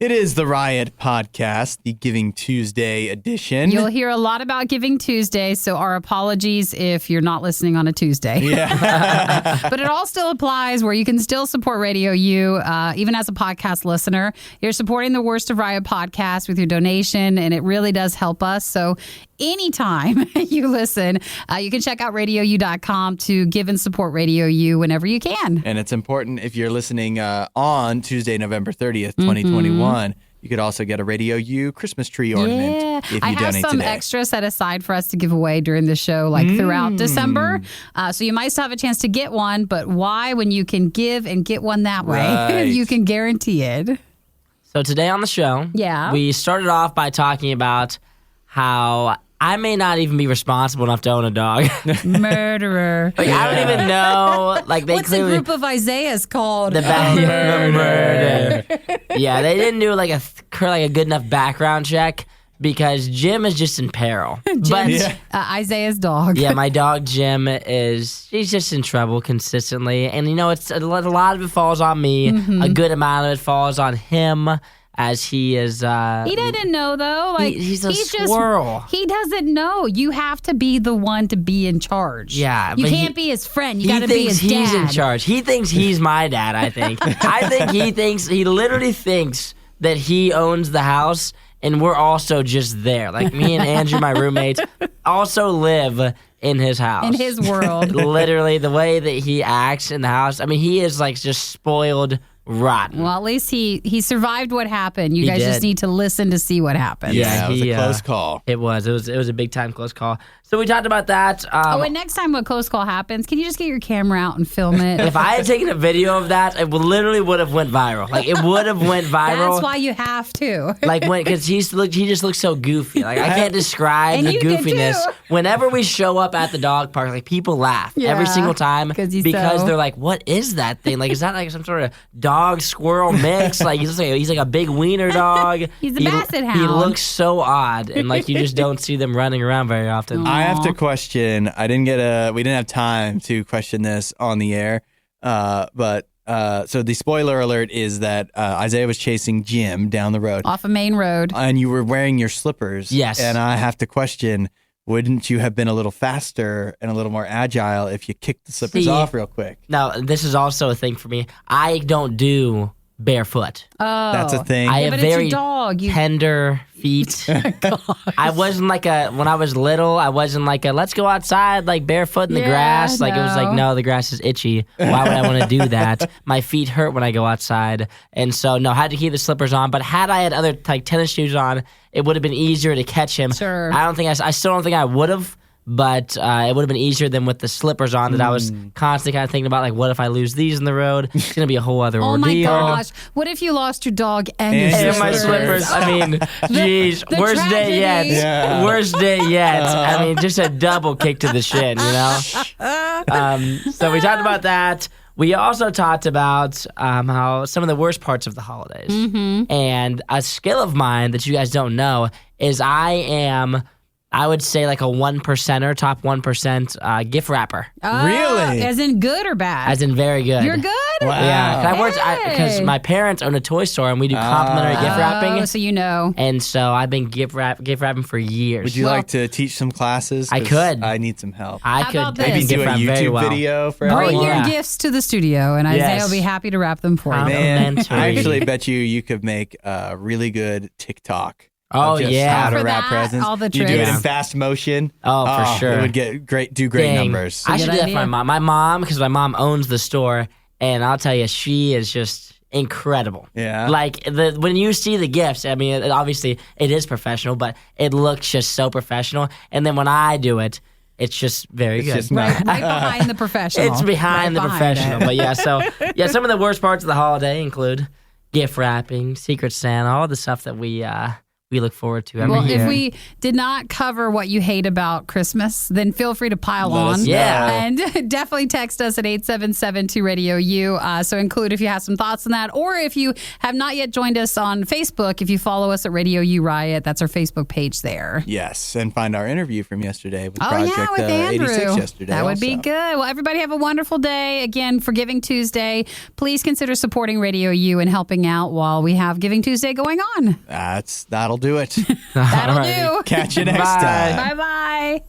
It is the Riot Podcast, the Giving Tuesday edition. You'll hear a lot about Giving Tuesday, so our apologies if you're not listening on a Tuesday. Yeah. But it all still applies where you can still support RadioU, even as a podcast listener. You're supporting the Worst of RIOT podcast with your donation, and it really does help us. So anytime you listen, you can check out RadioU.com to give and support RadioU whenever you can. And it's important if you're listening on Tuesday, November 30th, 2021. You could also get a RadioU Christmas tree ornament if you I donate have some today. extra set aside for us to give away during the show, like throughout December. So you might still have a chance to get one, but why when you can give and get one that way? Right. You can guarantee it. So today on the show, we started off by talking about how I may not even be responsible enough to own a dog. Murderer. I don't even know. Like they What's clearly, the group of Isaiahs called? The murder. Yeah, they didn't do like a good enough background check because Jim is just in peril. But Isaiah's dog. yeah, my dog Jim she's just in trouble consistently, and it's a lot of it falls on me. A good amount of it falls on him. As he is... he doesn't know, though. Like he's a squirrel. He doesn't know. You have to be the one to be in charge. Yeah. You can't be his friend. You got to be his dad. He thinks he's in charge. He thinks he's my dad, I think. I think he literally thinks that he owns the house, and we're also just there. Like, me and Andrew, my roommate, also live in his house. In his world. Literally, the way that he acts in the house. I mean, he is, like, just spoiled rotten. Well, at least he survived what happened. You He guys did. just need to listen to see what happened. Yeah, it was a close call. It was a big time close call. So we talked about that. And next time a close call happens, can you just get your camera out and film it? If I had taken a video of that, it literally would have went viral. Like, it would have went viral. That's why you have to. Like, because he just looks so goofy. Like, I can't describe And the you did goofiness. too. Whenever we show up at the dog park, like, people laugh every single time because they're like, "What is that thing? Like, is that like some sort of dog squirrel mix? Like, he's like a big wiener dog. He's a basset hound. He looks so odd, and like you just don't see them running around very often. I have to question. We didn't have time to question this on the air. But so the spoiler alert is that Isaiah was chasing Jim down the road. Off a main road. And you were wearing your slippers. Yes. And I have to question, wouldn't you have been a little faster and a little more agile if you kicked the slippers off real quick? Now, this is also a thing for me. I don't do barefoot. Oh. That's a thing. I have but very it's your dog. tender feet. I wasn't like when I was little, I wasn't like let's go outside like barefoot in the grass. Like it was like, no, the grass is itchy. Why would I want to do that? My feet hurt when I go outside. And so, no, I had to keep the slippers on. But had I had other like tennis shoes on, it would have been easier to catch him. Sure. I still don't think I would have. But it would have been easier than with the slippers on that I was constantly kind of thinking about, like, what if I lose these in the road? It's going to be a whole other Oh ordeal. my gosh. What if you lost your dog and your And And slippers? my slippers. I mean, geez, the worst day yet. tragedy. Yeah. Worst day yet. I mean, just a double kick to the shin, you know? So we talked about that. We also talked about how some of the worst parts of the holidays. And a skill of mine that you guys don't know is I would say like a 1%er, top 1% gift wrapper. Really? As in good or bad? As in very good. You're good? Wow. Yeah, because my parents own a toy store and we do complimentary gift wrapping. Oh, so you know. And so I've been gift wrapping for years. Would you like to teach some classes? I 'Cause could. I need some help. I How could about Maybe this? do gift a wrap very YouTube well. video for Bring everyone. your gifts to the studio, and Isaiah Yes. will be happy to wrap them for you. Man, I Complimentary. actually bet you could make a really good TikTok. Oh, of just yeah. how to For wrap that, presents. all the You do it tricks. in fast motion. Oh, for sure. It would do great Dang. numbers. I should Good do that idea. for my mom. My mom, because my mom owns the store, and I'll tell you, she is just incredible. Yeah. Like when you see the gifts, I mean, obviously it is professional, but it looks just so professional. And then when I do it, it's just very It's good. just Right, not. right behind the professional. It's behind Right the professional. it. But yeah, some of the worst parts of the holiday include gift wrapping, Secret Santa, all the stuff that we we look forward to every year. If we did not cover what you hate about Christmas, then feel free to pile Let us on. know. Yeah. And definitely text us at 877-2RADIO-U. So include if you have some thoughts on that. Or if you have not yet joined us on Facebook, if you follow us at Radio U Riot, that's our Facebook page there. Yes, and find our interview from yesterday with Oh, Project yeah, with Andrew. 86 yesterday. That would be also. good. Well, everybody have a wonderful day. Again, for Giving Tuesday, please consider supporting Radio U and helping out while we have Giving Tuesday going on. That'll do it. That'll Alrighty. do. Catch you next Bye. time. Bye-bye.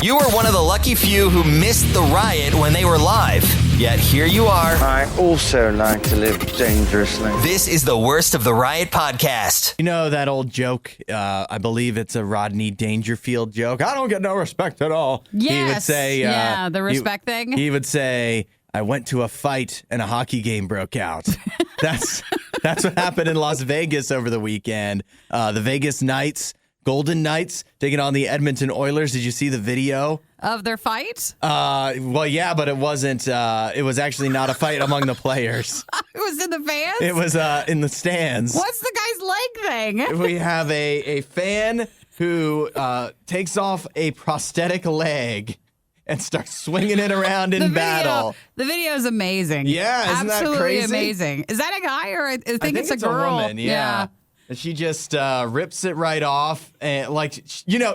You were one of the lucky few who missed the riot when they were live. Yet here you are. I also like to live dangerously. This is the Worst of the Riot podcast. You know that old joke? I believe it's a Rodney Dangerfield joke. I don't get no respect at all. Yes. He would say, Yeah, the respect thing. He would say, I went to a fight and a hockey game broke out. That's what happened in Las Vegas over the weekend. The Vegas Knights, Golden Knights, taking on the Edmonton Oilers. Did you see the video? Of their fight? Well, yeah, but it wasn't. It was actually not a fight among the players. It was in the fans? It was in the stands. What's the guy's leg thing? We have a fan who takes off a prosthetic leg and starts swinging it around in battle. The video is amazing. Yeah, isn't that Absolutely crazy? amazing. Is that a guy or I think it's a a girl? woman. Yeah. And she just rips it right off. And,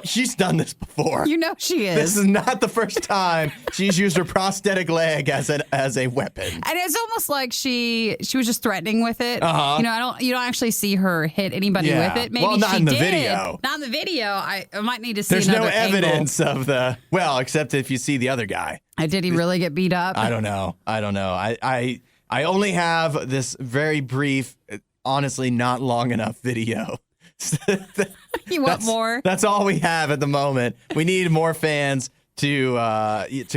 she's done this before. You know she is. This is not the first time she's used her prosthetic leg as a weapon. And it's almost like she was just threatening with it. Uh-huh. You don't actually see her hit anybody Yeah. with it. Maybe Well, not she in the did. video. Not in the video. I might need to see There's no another angle. evidence of except if you see the other guy. Did he really get beat up? I don't know. I only have this very brief, honestly not long enough video. You want more? That's all we have at the moment. We need more fans to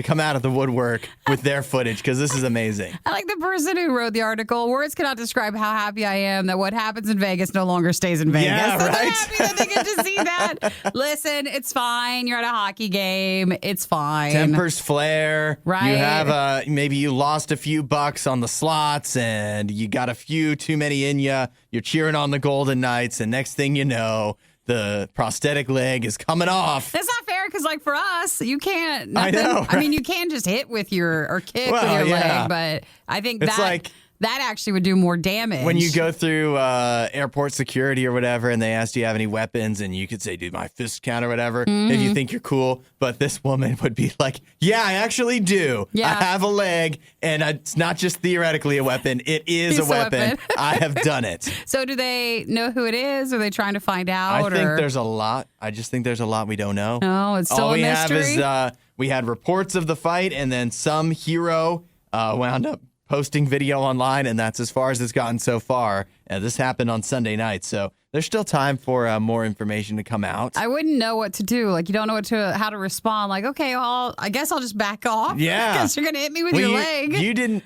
come out of the woodwork with their footage because this is amazing. I like the person who wrote the article. Words cannot describe how happy I am that what happens in Vegas no longer stays in Vegas. Yeah, So they're right? happy that they get to see that. Listen, it's fine. You're at a hockey game. It's fine. Tempers flare. Right. You have maybe you lost a few bucks on the slots and you got a few too many in you. You're cheering on the Golden Knights, and next thing you know, the prosthetic leg is coming off. That's not fair because, for us, you can't. I know, I mean, right? you can just hit with or kick with Well, your yeah. leg, but I think It's like that actually would do more damage. when you go through airport security or whatever, and they ask, do you have any weapons? And you could say, do my fist count or whatever, if you think you're cool. But this woman would be like, yeah, I actually do. Yeah. I have a leg, and it's not just theoretically a weapon. It is It's a a weapon. weapon. I have done it. So, do they know who it is? Are they trying to find out? I think or? there's a lot. I just think there's a lot we don't know. Oh, it's still All a we mystery? have is we had reports of the fight, and then some hero wound up posting video online, and that's as far as it's gotten so far. This happened on Sunday night, so there's still time for more information to come out. I wouldn't know what to do. You don't know how to respond. Okay, well, I guess I'll just back off. Yeah. Because you're going to hit me with your leg. You didn't.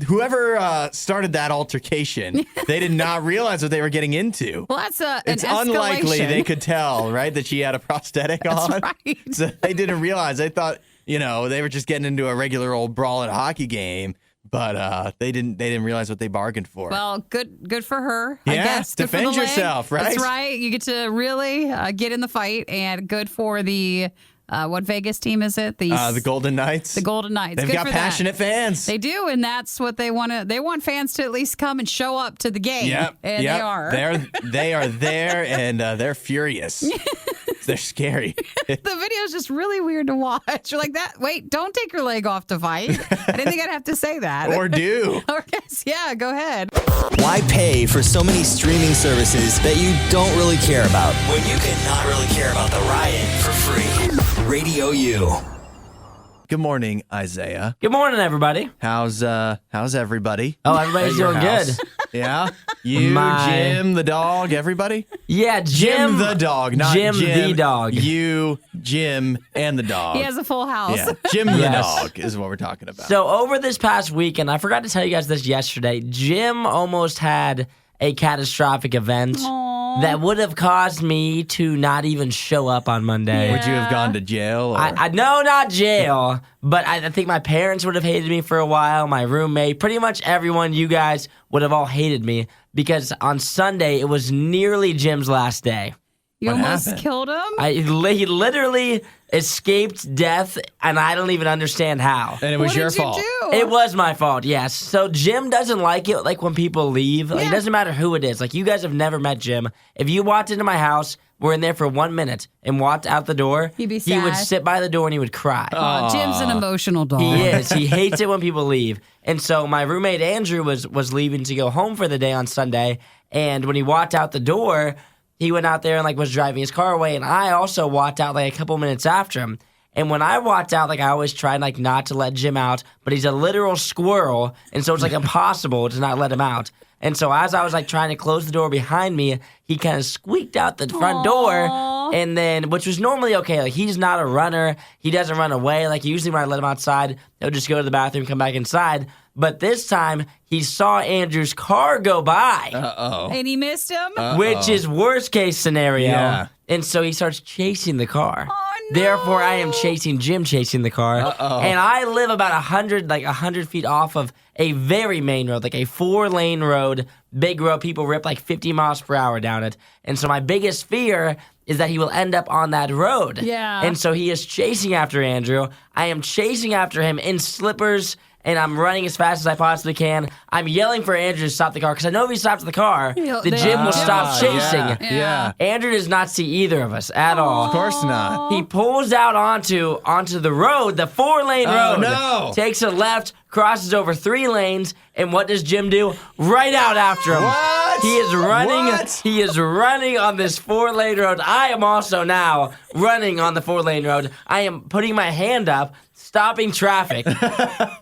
Whoever started that altercation, they did not realize what they were getting into. Well, that's It's an escalation. unlikely they could tell, right, that she had a prosthetic on. right. So they didn't realize. They thought, they were just getting into a regular old brawl at a hockey game. But they didn't realize what they bargained for. Well, good for her, I Yeah, guess. Good for defend the leg. yourself, right? That's right. You get to really get in the fight, and good for the what Vegas team is it? The Golden Knights. The Golden Knights. They've Good got for passionate that. fans. They do, and that's what they want to. They want fans to at least come and show up to the game. Yep. And yep. they are. They are there, and they're furious. They're scary. The video is just really weird to watch. You're like that. Wait, don't take your leg off to fight. I didn't think I'd have to say that. Or do. Or guess, yeah, go ahead. Why pay for so many streaming services that you don't really care about when you can not really care about the riot for free? Radio U. Good morning, Isaiah. Good morning, everybody. How's everybody? Oh, everybody's at your doing house? good. Yeah? You, Jim, the dog, everybody? Yeah, Jim the dog, not Jim the dog. You, Jim, and the dog. He has a full house. Yeah, Jim the Yes. dog is what we're talking about. So over this past weekend, I forgot to tell you guys this yesterday, Jim almost had a catastrophic event that would have caused me to not even show up on Monday. Would you have gone to jail? Or? I no, not jail, but I think my parents would have hated me for a while, my roommate, pretty much everyone, you guys would have all hated me because on Sunday it was nearly Jim's last day. You What almost happened? killed him? He literally escaped death, and I don't even understand how. And it was What your did you fault. do? It was my fault, yes. So Jim doesn't like it, like when people leave. Like, Yeah. it doesn't matter who it is. Like, you guys have never met Jim. If you walked into my house, we're in there for 1 minute, and walked out the door, He'd be he would sad. sit by the door and he would cry. Jim's an emotional dog. He is. He hates it when people leave. And so my roommate Andrew was leaving to go home for the day on Sunday, and when he walked out the door, he went out there and like was driving his car away, and I also walked out like a couple minutes after him. And when I walked out, like I always try like not to let Jim out, but he's a literal squirrel, and so it's like impossible to not let him out. And so as I was like trying to close the door behind me, he kind of squeaked out the front door, and then which was normally okay. Like he's not a runner, he doesn't run away. Like usually when I let him outside, he'll just go to the bathroom, come back inside. But this time he saw Andrew's car go by. And he missed him? Which is worst case scenario. Yeah. And so he starts chasing the car. Oh, no. Therefore, I am chasing Jim chasing the car. And I live about 100 feet off of a very main road, like a 4-lane road, big road. People rip like 50 miles per hour down it. And so my biggest fear is that he will end up on that road. Yeah. And so he is chasing after Andrew. I am chasing after him in slippers, and I'm running as fast as I possibly can. I'm yelling for Andrew to stop the car, because I know if he stops the car, the Jim will stop chasing. Yeah. Andrew does not see either of us at all. Of course not. He pulls out onto the road, the 4-lane road. no. Takes a left, crosses over 3 lanes, and what does Jim do? Right out after him. What? He is running. What? He is running on this 4-lane road. I am also now running on the 4-lane road. I am putting my hand up, stopping traffic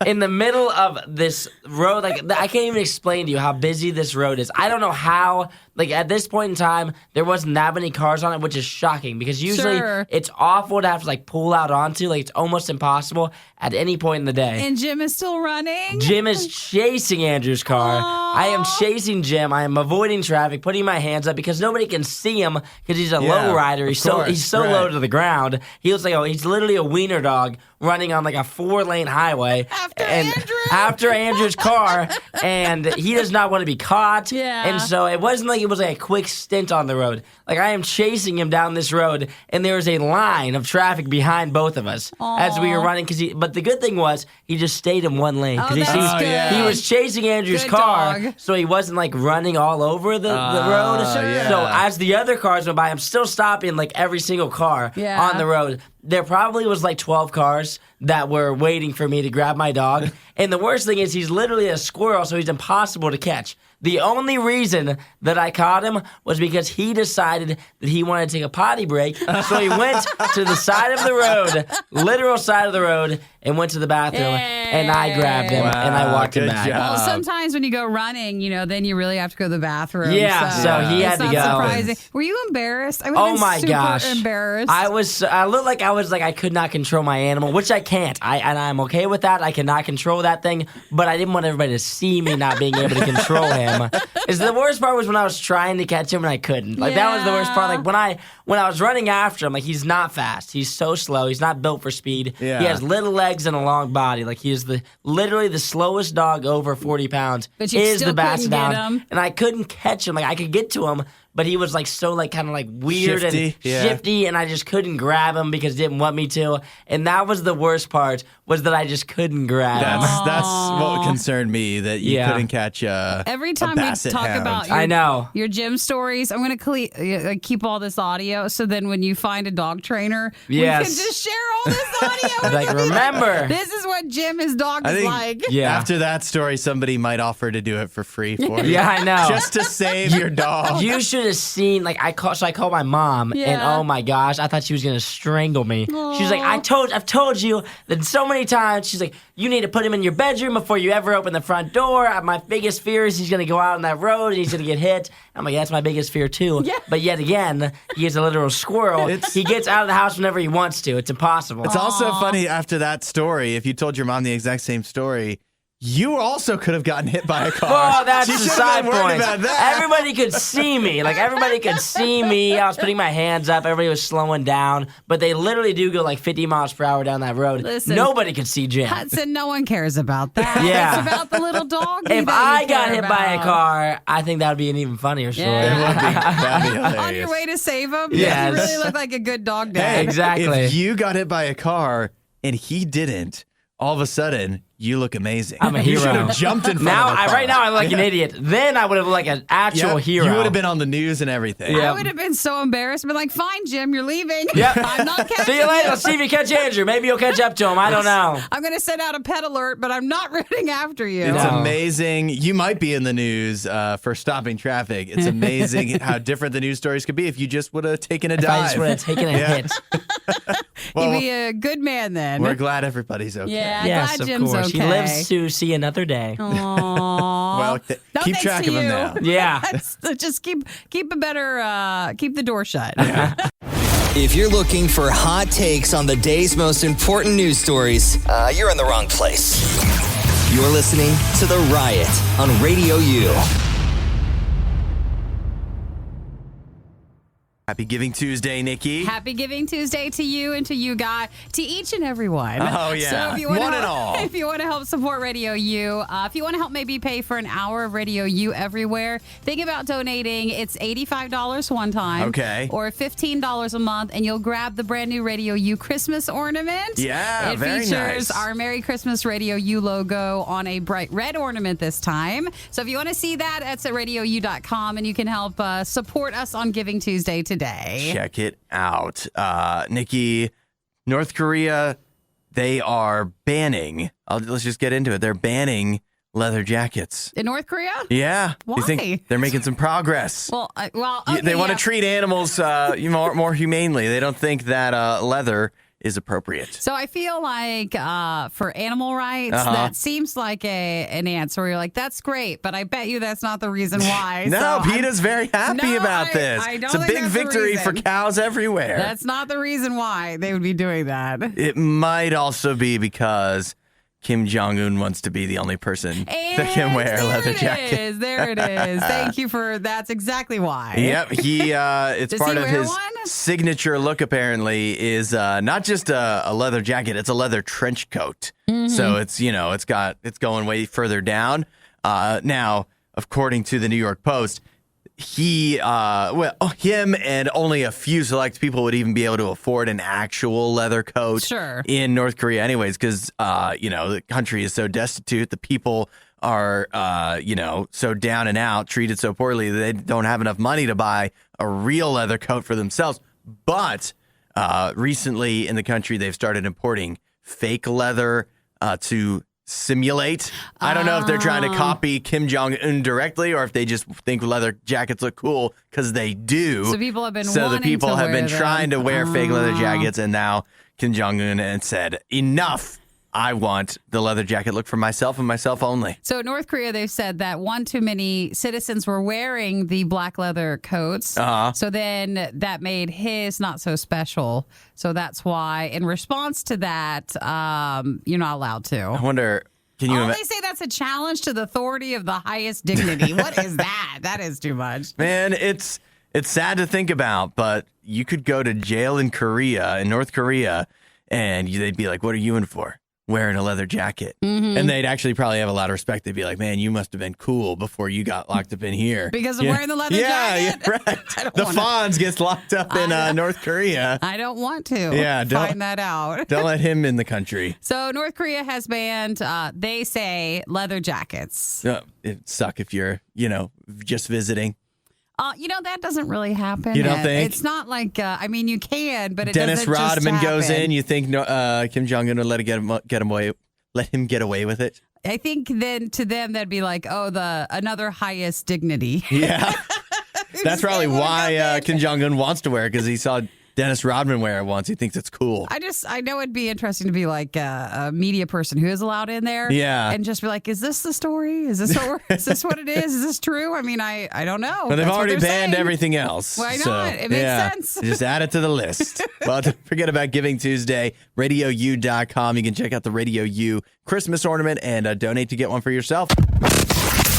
in the middle of this road. Like I can't even explain to you how busy this road is. I don't know how. Like at this point in time, there wasn't that many cars on it, which is shocking because usually Sure. it's awful to have to like pull out onto. Like it's almost impossible at any point in the day. And Jim is still running? Jim is chasing Andrew's car. I am chasing Jim. I am avoiding traffic, putting my hands up because nobody can see him because he's a low rider. He's of course, so right. low to the ground. He looks like he's literally a wiener dog running on like a 4-lane highway after Andrew's car, and he does not want to be caught. Yeah. And so it wasn't like it was like a quick stint on the road. Like I am chasing him down this road, and there is a line of traffic behind both of us as we were running. But the good thing was he just stayed in one lane because that's good. he was chasing Andrew's Good car, dog. so he wasn't like running all over the road. yeah. So as the other cars went by, I'm still stopping like every single car Yeah. on the road. There probably was like 12 cars that were waiting for me to grab my dog. And the worst thing is he's literally a squirrel, so he's impossible to catch. The only reason that I caught him was because he decided that he wanted to take a potty break. So he went to the side of the road, literal side of the road, and went to the bathroom. And I grabbed him and I walked him good back. job. Well, sometimes when you go running, then you really have to go to the bathroom. Yeah, so he had it's to not go. Surprising. Were you embarrassed? I would Oh been my super gosh! embarrassed. I looked like I could not control my animal, which I can't. I'm okay with that. I cannot control that thing, but I didn't want everybody to see me not being able to control him. The worst part was when I was trying to catch him and I couldn't. Like that was the worst part. Like when I was running after him, like he's not fast. He's so slow. He's not built for speed. Yeah. He has little legs and a long body. Like he is literally the slowest dog over 40 pounds. But you is still the Basset couldn't get Hound. him. And I couldn't catch him. Like I could get to him, but he was like so like kind of like weird Shifty, and yeah. shifty, and I just couldn't grab him because he didn't want me to. And that was the worst part, was that I just couldn't grab him. That's what concerned me, that you Yeah. couldn't catch Every a time we Basset talk Hound. about I know. your gym stories, I'm going to keep all this audio, so then when you find a dog trainer, Yes. we can just share all this audio. Like, remember. This is what Jim, his dog, I is think like. Yeah. after that story, somebody might offer to do it for free for you. Yeah, I know. Just to save your dog. You should have seen, like, I called my mom, and Yeah. oh my gosh, I thought she was gonna strangle me. She was like, I've told you that so many times. She's like, you need to put him in your bedroom before you ever open the front door. My biggest fear is he's gonna go out on that road and he's gonna get hit. I'm like, that's my biggest fear too. Yeah. But yet again, he is a literal squirrel. He gets out of the house whenever he wants to. It's impossible. It's also funny after that story, if you told your mom the exact same story, You also could have gotten hit by a car. Oh, that's You the should have side been worried point. about that. Everybody could see me. Like, everybody could see me. I was putting my hands up. Everybody was slowing down. But they literally do go like 50 miles per hour down that road. Listen, Nobody could see Jim. Hudson, no one cares about that. Yeah. It's about the little dog. If I got hit by a car, I think that would be an even funnier story. That'd be hilarious. On your way to save him, Yes. you really look like a good dog dad. Hey, Exactly. If you got hit by a car and he didn't, all of a sudden, you look amazing. I'm a You hero. should have jumped in front Now, of a car. right now, I look like an idiot. Then I would have looked like an actual Yep. hero. You would have been on the news and everything. Yeah. I would have been so embarrassed. Been like, fine, Jim, you're leaving. Yep. I'm not catching See you later. Let's see if you catch Andrew. Maybe you'll catch up to him. I don't know. I'm going to send out a pet alert, but I'm not running after you. It's No. amazing. You might be in the news for stopping traffic. It's amazing how different the news stories could be if you just would have taken a If I just dive. would have taken a hit. Well, You'd be a good man then. we're glad everybody's okay. Yeah, Yes, glad of Jim's course. okay. He lives to see another day. Aww. Well, No keep thanks track to of him you. now. Yeah. Just keep a better keep the door shut. If you're looking for hot takes on the day's most important news stories, you're in the wrong place. You're listening to The Riot on Radio U. Happy Giving Tuesday, Nikki. Happy Giving Tuesday to you and to you, guy, to each and every one. Oh, yeah. So if you wanna One and help- all. If you want to help support Radio U, if you want to help maybe pay for an hour of Radio U everywhere, think about donating. It's $85 one time. Okay. Or $15 a month, and you'll grab the brand new Radio U Christmas ornament. Yeah, it very features nice. our Merry Christmas Radio U logo on a bright red ornament this time. So if you want to see that, it's at RadioU.com, and you can help support us on Giving Tuesday today. Check it out. Nikki, North Korea, they are banning, let's just get into it. They're banning leather jackets. In North Korea? Yeah. Why? You think they're making some progress? Well, They want to treat animals more humanely. They don't think that leather is appropriate. So I feel like for animal rights, that seems like an answer where you're like, that's great, but I bet you that's not the reason why. No, So PETA's very happy about this. I don't It's a think big that's the victory for reason. cows everywhere. That's not the reason why they would be doing that. It might also be because Kim Jong-un wants to be the only person that can wear a leather jacket. There it is. Thank you for that's exactly why. Yep, it's Does part he of wear his one? signature look. Apparently, is not just a leather jacket; it's a leather trench coat. So it's it's going way further down. Now, according to the New York Post, him and only a few select people would even be able to afford an actual leather coat Sure. in North Korea anyways, because, the country is so destitute. The people are, so down and out, treated so poorly that they don't have enough money to buy a real leather coat for themselves. But recently in the country, they've started importing fake leather to simulate. I don't know if they're trying to copy Kim Jong-un directly or if they just think leather jackets look cool because they do. So people have been So the wanting people to have wear been them. trying to wear fake leather jackets, and now Kim Jong-un and said, enough. I want the leather jacket look for myself and myself only. So in North Korea, they've said that one too many citizens were wearing the black leather coats. So then that made his not so special. So that's why, in response to that, you're not allowed to. I wonder, can you Oh, imagine? they say that's a challenge to the authority of the highest dignity. What is that? That is too much. Man, it's sad to think about, but you could go to jail in North Korea, and they'd be like, what are you in for? Wearing a leather jacket. And they'd actually probably have a lot of respect. They'd be like, man, you must have been cool before you got locked up in here. Because of wearing the leather jacket? Yeah, right. The Fonz gets locked up in North Korea. I don't want to Yeah, find that out. Don't let him in the country. So North Korea has banned, they say, leather jackets. It'd suck if you're, just visiting. That doesn't really happen. You don't think? It's not like, you can, but it Dennis doesn't just Rodman goes happen. in. You think Kim Jong-un would let him get away with it? I think then to them that'd be like, another highest dignity. Yeah. That's probably They wanna why come in. Kim Jong-un wants to wear it, because he saw Dennis Rodman wear it once. He thinks it's cool. I know it'd be interesting to be like a media person who is allowed in there. Yeah. And just be like, is this the story? Is this what it is? Is this true? I mean, I don't know. But they've That's what already they're banned saying. everything else. Why not? So, It makes sense. Just add it to the list. Well, don't forget about Giving Tuesday, RadioU.com. You can check out the Radio U Christmas ornament and donate to get one for yourself.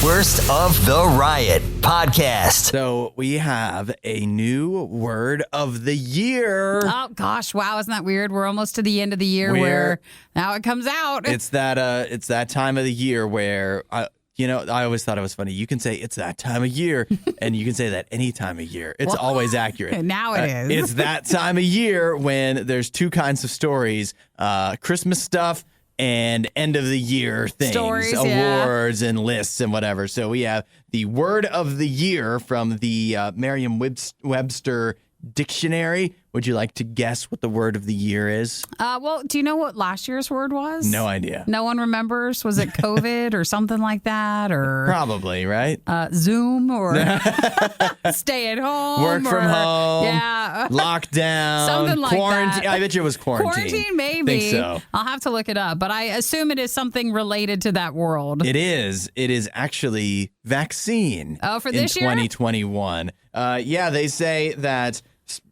Worst of the Riot podcast. So we have a new word of the year. Oh gosh, wow, isn't that weird? We're almost to the end of the year where now it comes out. It's that time of the year where I always thought it was funny. You can say it's that time of year, and you can say that any time of year. It's always accurate. Now it is. It's that time of year when there's two kinds of stories: Christmas stuff and end of the year things, Stories, awards and lists and whatever. So we have the word of the year from the Merriam-Webster dictionary. Would you like to guess what the word of the year is? Well, do you know what last year's word was? No idea. No one remembers? Was it COVID or something like that? Or Probably, right? Zoom or stay at home? Work from home. Yeah. Lockdown. Something like quarantine. that. I bet you it was quarantine. Quarantine, maybe. Think so. I'll have to look it up, but I assume it is something related to that world. It is. It is actually vaccine. Oh, for this in year? 2021. They say that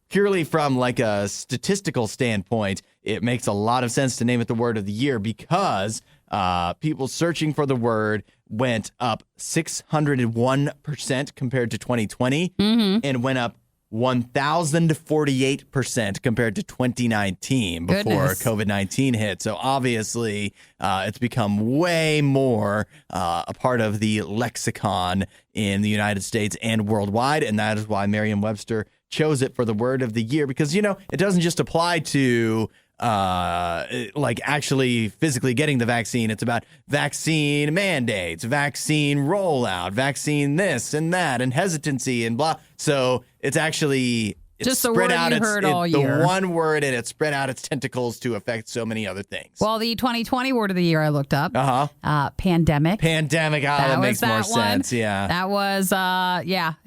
purely from like a statistical standpoint, it makes a lot of sense to name it the word of the year because people searching for the word went up 601% compared to 2020 and went up 1,048% compared to 2019 before Goodness. COVID-19 hit. So obviously, it's become way more a part of the lexicon in the United States and worldwide. And that is why Merriam-Webster chose it for the word of the year, because, it doesn't just apply to like actually physically getting the vaccine. It's about vaccine mandates, vaccine rollout, vaccine this and that, and hesitancy and blah. So it's actually Just the spread word out. you heard all year. The one word, and it spread out its tentacles to affect so many other things. Well, the 2020 word of the year I looked up. Pandemic. Pandemic. That makes more sense. Yeah. That was,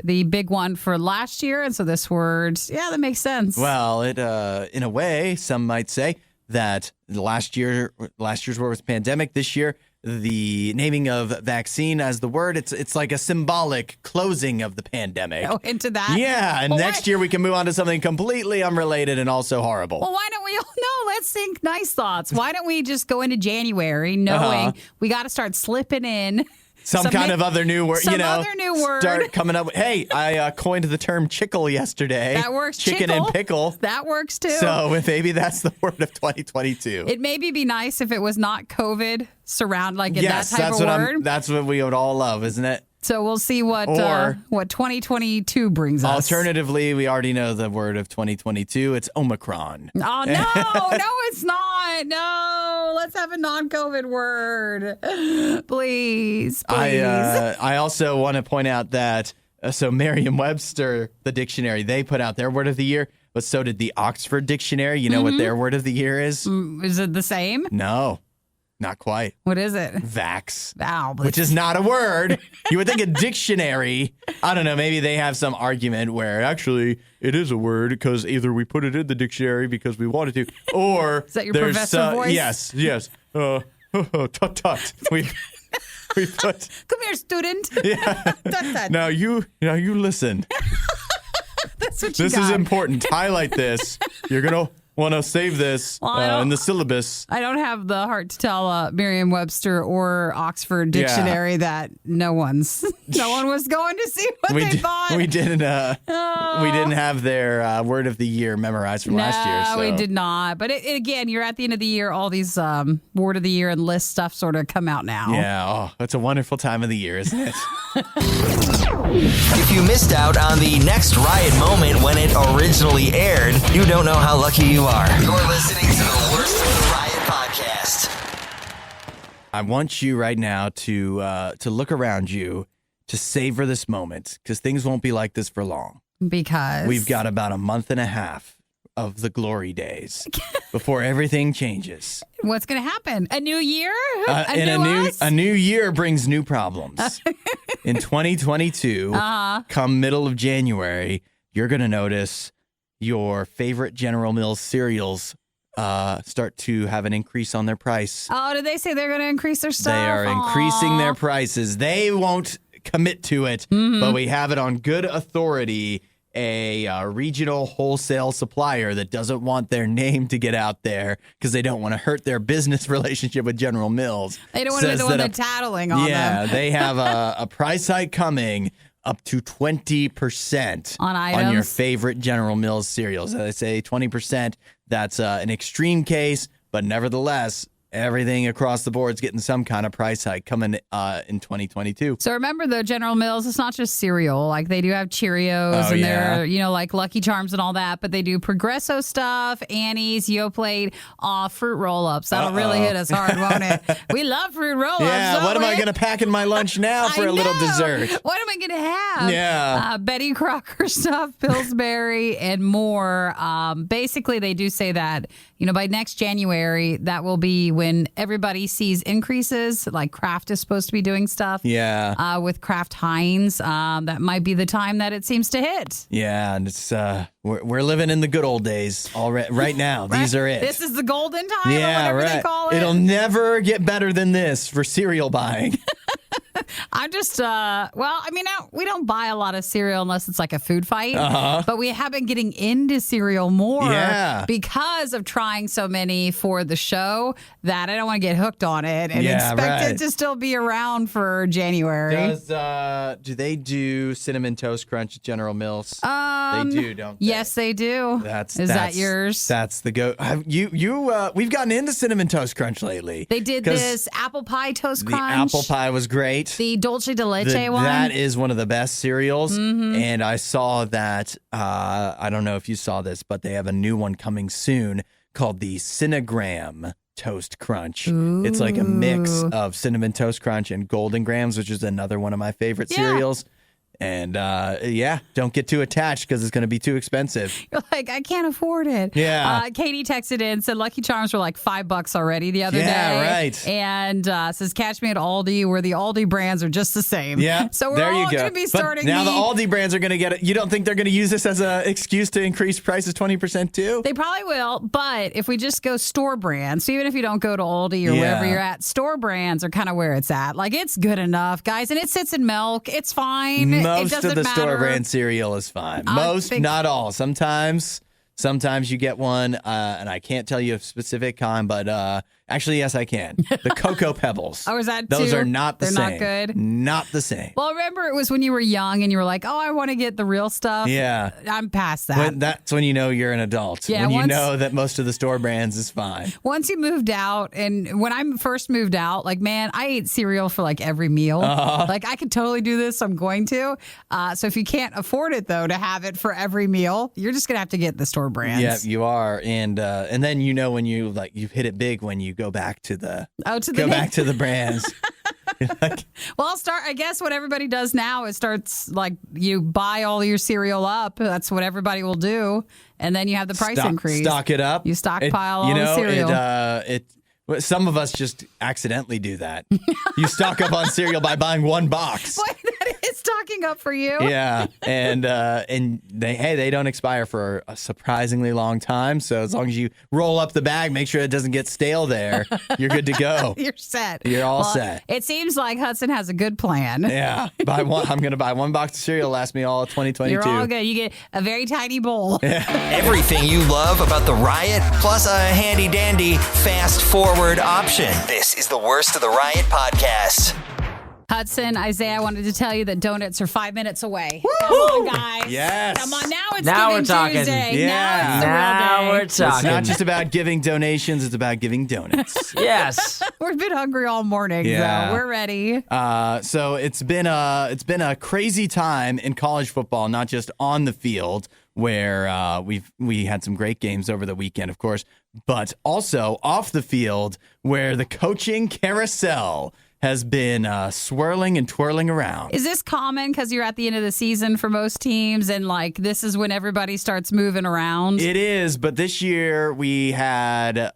the big one for last year. And so this word, that makes sense. Well, it in a way, some might say that last year's word was pandemic. This year, the naming of vaccine as the word, it's like a symbolic closing of the pandemic. Go into that. Yeah, and Well, next year we can move on to something completely unrelated and also horrible. Well, why don't we? No, let's think nice thoughts. Why don't we just go into January knowing we got to start slipping in Some kind of other new word, other new word. Start coming up with, hey, I coined the term chickle yesterday. That works. Chicken Chickle. and pickle. That works too. So maybe that's the word of 2022. It maybe be nice if it was not COVID surround like Yes, that type that's of what word. that's what we would all love, isn't it? So we'll see what Or- 2022 brings us. Alternatively, we already know the word of 2022. It's Omicron. Oh, no, no, it's not. No, let's have a non-COVID word. Please. I also want to point out that, so Merriam-Webster, the dictionary, they put out their word of the year, but so did the Oxford Dictionary. You know what their word of the year is? Is it the same? No, not quite. What is it? Vax. Wow. Which is not a word. You would think a dictionary, I don't know, maybe they have some argument where actually it is a word because either we put it in the dictionary because we wanted to, or Is that your there's professor voice? Yes. Tut tut. We put. Come here, student. Yeah. That's Now you listen. That's what you This got. is important. Highlight this. You're gonna want to save this Well, I don't- in the syllabus. I don't have the heart to tell Merriam-Webster or Oxford Dictionary that no one was going to see what they thought. We didn't have their word of the year memorized from last year. So. No, we did not. But again, you're at the end of the year. All these word of the year and list stuff sort of come out now. Yeah, it's a wonderful time of the year, isn't it? If you missed out on the next Riot moment when it originally aired, you don't know how lucky you are. You're listening to the Worst of the Riot podcast. I want you right now to look around you, to savor this moment, because things won't be like this for long. Because We've got about a month and a half of the glory days before everything changes. what's going to happen? A new year? A new year brings new problems. In 2022, come middle of January, you're going to notice your favorite General Mills cereals start to have an increase on their price. Oh, did they say they're going to increase their stuff? They are increasing their prices. They won't commit to it, but we have it on good authority. A regional wholesale supplier that doesn't want their name to get out there because they don't want to hurt their business relationship with General Mills. They don't want to be the one that's tattling on them. Yeah, they have a price hike coming up to 20% on items? On your favorite General Mills cereals. They say 20%. That's an extreme case, but nevertheless, everything across the board is getting some kind of price hike coming in 2022. So remember, the General Mills, it's not just cereal. Like, they do have Cheerios and they're, like Lucky Charms and all that, but they do Progresso stuff, Annie's, Yoplait, fruit roll-ups. That'll really hit us hard, won't it? We love fruit roll-ups. Yeah, what am I going to pack in my lunch now for a little dessert? What am I going to have? Yeah. Betty Crocker stuff, Pillsbury, and more. Basically, they do say that, by next January, that will be when everybody sees increases, like Kraft is supposed to be doing stuff. Yeah. With Kraft Heinz, that might be the time that it seems to hit. Yeah, and it's we're living in the good old days already right now. Right. These are it. This is the golden time, yeah, or whatever right. they call it. It'll never get better than this for cereal buying. I'm just, we don't buy a lot of cereal unless it's like a food fight. But we have been getting into cereal more because of trying so many for the show that I don't want to get hooked on it and expect it to still be around for January. Do they do Cinnamon Toast Crunch at General Mills? They do, don't they? Yes, they do. Is that yours? That's the go. We've gotten into Cinnamon Toast Crunch lately. They did this apple pie toast crunch. The apple pie was great. The Dulce de Leche one. That is one of the best cereals. And I saw that, I don't know if you saw this, but they have a new one coming soon called the Cinegram Toast Crunch. Ooh. It's like a mix of Cinnamon Toast Crunch and Golden Grams, which is another one of my favorite cereals. And don't get too attached because it's going to be too expensive. You're like, I can't afford it. Yeah. Katie texted in, said Lucky Charms were like $5 already the other day. Yeah, right. And says, catch me at Aldi, where the Aldi brands are just the same. Yeah. So we're all going to be starting. But now the Aldi brands are going to get it. You don't think they're going to use this as an excuse to increase prices 20% too? They probably will. But if we just go store brands, so even if you don't go to Aldi or wherever you're at, store brands are kind of where it's at. Like, it's good enough, guys. And it sits in milk. It's fine. Most of the store brand cereal is fine. Not all. Sometimes you get one, and I can't tell you a specific kind, but actually, yes, I can. The Cocoa Pebbles. Oh, is that Those too? are not the They're same. not good? Not the same. Well, remember, it was when you were young and you were like, oh, I want to get the real stuff. Yeah. I'm past that. That's when you know you're an adult. Yeah, when you know that most of the store brands is fine. Once you moved out, and when I first moved out, like, man, I ate cereal for like every meal. Like, I could totally do this, so I'm going to. So if you can't afford it, though, to have it for every meal, you're just going to have to get the store brands. Yeah, you are. And then when you've hit it big when you go back to the back to the brands. Well, I guess what everybody does now is starts like you buy all your cereal up. That's what everybody will do, and then you have the price increase. Stock it up. You stockpile all the cereal. Some of us just accidentally do that. You stock up on cereal by buying one box. Boy, that is stocking up for you. Yeah, and they don't expire for a surprisingly long time. So as long as you roll up the bag, make sure it doesn't get stale there, you're good to go. You're set. You're all set. It seems like Hudson has a good plan. Yeah, I'm going to buy one box of cereal, last me all of 2022. You're all good. You get a very tiny bowl. Everything you love about the Riot, plus a handy dandy fast forward option. This is the Worst of the Riot podcast. Hudson, Isaiah, I wanted to tell you that donuts are 5 minutes away. Woo! Come on, guys. Yes. Come on. Now it's Now Giving we're talking. Tuesday. Yeah. Now it's the Now real we're day. It's talking. not just about giving donations; it's about giving donuts. Yes. We've been hungry all morning, Yeah. so we're ready. So it's been a crazy time in college football, not just on the field where we had some great games over the weekend, of course, but also off the field where the coaching carousel has been swirling and twirling around. Is this common because you're at the end of the season for most teams and like this is when everybody starts moving around? It is, but this year we had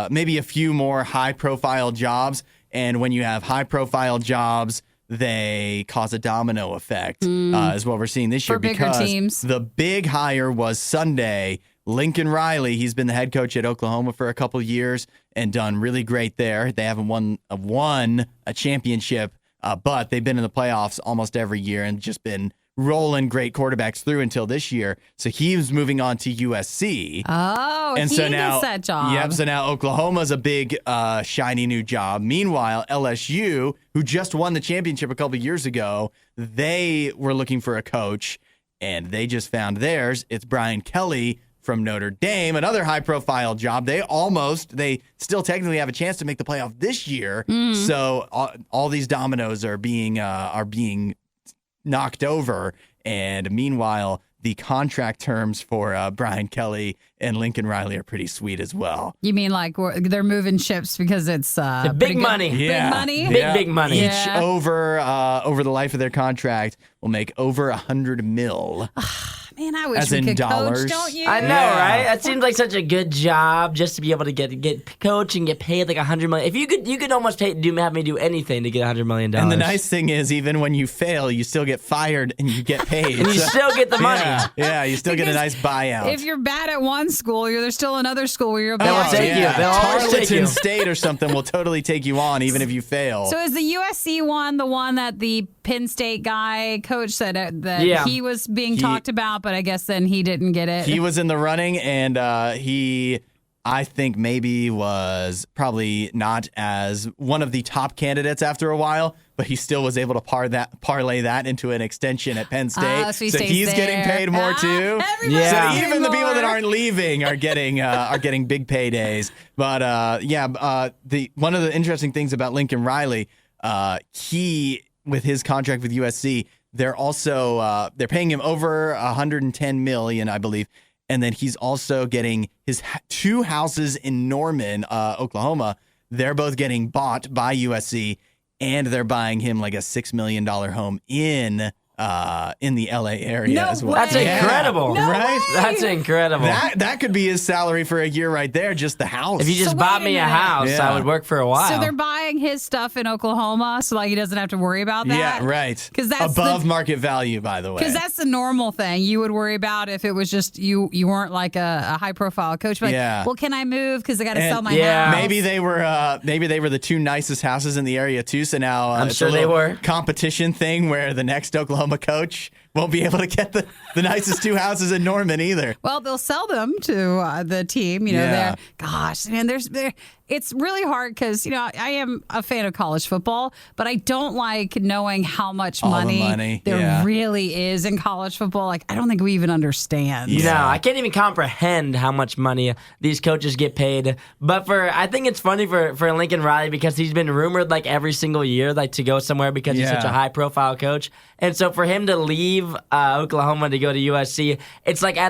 maybe a few more high-profile jobs, and when you have high-profile jobs, they cause a domino effect, is what we're seeing this year. For bigger because teams. The big hire was Sunday. Lincoln Riley, he's been the head coach at Oklahoma for a couple of years and done really great there. They haven't won a championship, but they've been in the playoffs almost every year and just been rolling great quarterbacks through until this year. So he was moving on to USC. Oh, And he so now, gets that job. Yep. So now Oklahoma's a big, shiny new job. Meanwhile, LSU, who just won the championship a couple years ago, they were looking for a coach, and they just found theirs. It's Brian Kelly from Notre Dame, another high-profile job. They still technically have a chance to make the playoff this year. So all these dominoes are being knocked over. And meanwhile, the contract terms for Brian Kelly and Lincoln Riley are pretty sweet as well. You mean like they're moving ships because it's The pretty big good- money. Big money? Big money. Each Yeah. over the life of their contract will make over $100 million. Man, I wish As we in could dollars? coach, don't you? I know, right? That seems like such a good job just to be able to get coach and get paid like $100 million. If you could almost have me do anything to get $100 million. And the nice thing is, even when you fail, you still get fired and you get paid. and you So- still get the money. Yeah, you still get a Because nice buyout. If you're bad at one school, there's still another school where you're They will bad. take you. They'll always take Tarleton you. State or something will totally take you on, even if you fail. So is the USC one the one that the Penn State guy coach said that Yeah. he was being talked about, but I guess then he didn't get it? He was in the running, and I think maybe was probably not as one of the top candidates after a while, but he still was able to parlay that into an extension at Penn State. So he so stays he's there. getting paid more too. Everybody's Yeah. So getting even the people that more. aren't leaving are getting big paydays. But one of the interesting things about Lincoln Riley, he with his contract with USC, they're also they're paying him over $110 million, I believe. And then he's also getting his two houses in Norman, Oklahoma. They're both getting bought by USC, and they're buying him like a $6 million home in the LA area No as well. way. That's incredible. No right? way. That's incredible. That could be his salary for a year right there, just the house. if you just So bought wait a me a minute. house, Yeah. I would work for a while. So they're buying his stuff in Oklahoma, so like he doesn't have to worry about that. Yeah, right. 'Cause that's above market value, by the way. Because that's the normal thing you would worry about if it was just you weren't like a high profile coach. Like, Yeah. well, can I move? Because I got to And sell my yeah. house. Maybe they were the two nicest houses in the area too. So now I'm it's sure a they little were. competition thing where the next Oklahoma coach won't be able to get the nicest two houses in Norman either. Well, they'll sell them to the team. Yeah. They're, gosh, man, it's really hard because, I am a fan of college football, but I don't like knowing how much All the money, money, there yeah. really is in college football. Like, I don't think we even understand. No, I can't even comprehend how much money these coaches get paid. But I think it's funny for Lincoln Riley because he's been rumored like every single year like to go somewhere because he's Yeah. such a high profile coach. And so for him to leave Oklahoma to go to USC, it's like I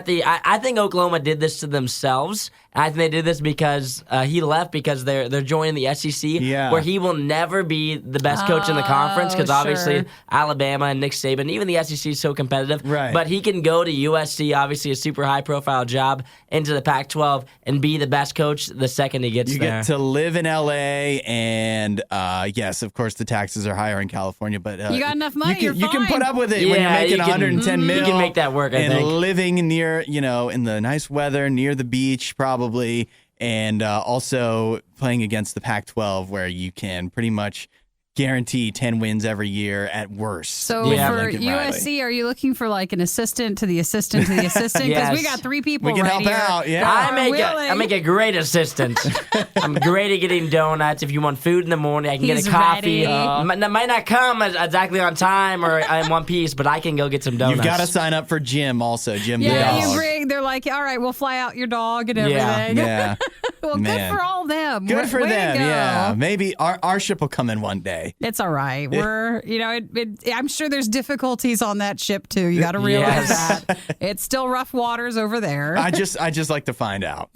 think Oklahoma did this to themselves. I think they did this because he left because they're joining the SEC, Yeah. where he will never be the best coach in the conference because obviously sure. Alabama and Nick Saban, even the SEC is so competitive. Right. But he can go to USC, obviously a super high-profile job, into the Pac-12 and be the best coach the second he gets You there. get to live in LA, and yes, of course, the taxes are higher in California, but You got enough money, You can you're put fine. up with it when you're Yeah, making you can- 110 you mil. can make that work, I and think. living near, in the nice weather, near the beach, probably, and also playing against the Pac-12, where you can pretty much guarantee 10 wins every year at worst. So Yeah. for Lincoln Riley. USC, are you looking for like an assistant to the assistant to the assistant? Because we Yes. got three people We can right help here. out, yeah. that I are make willing. a great assistant. I'm great at getting donuts. If you want food in the morning, I can He's get a coffee. ready. Might not come exactly on time or in one piece, but I can go get some donuts. You've got to sign up for Jim also, Jim the Yeah, dog. you bring. They're like, all right, we'll fly out your dog and Yeah. everything. Yeah. Well, Man. good for all them. Good for Way to them, go. yeah. Maybe our ship will come in one day. It's all right. We're, I'm sure there's difficulties on that ship too. You got to realize Yes. that it's still rough waters over there. I just like to find out.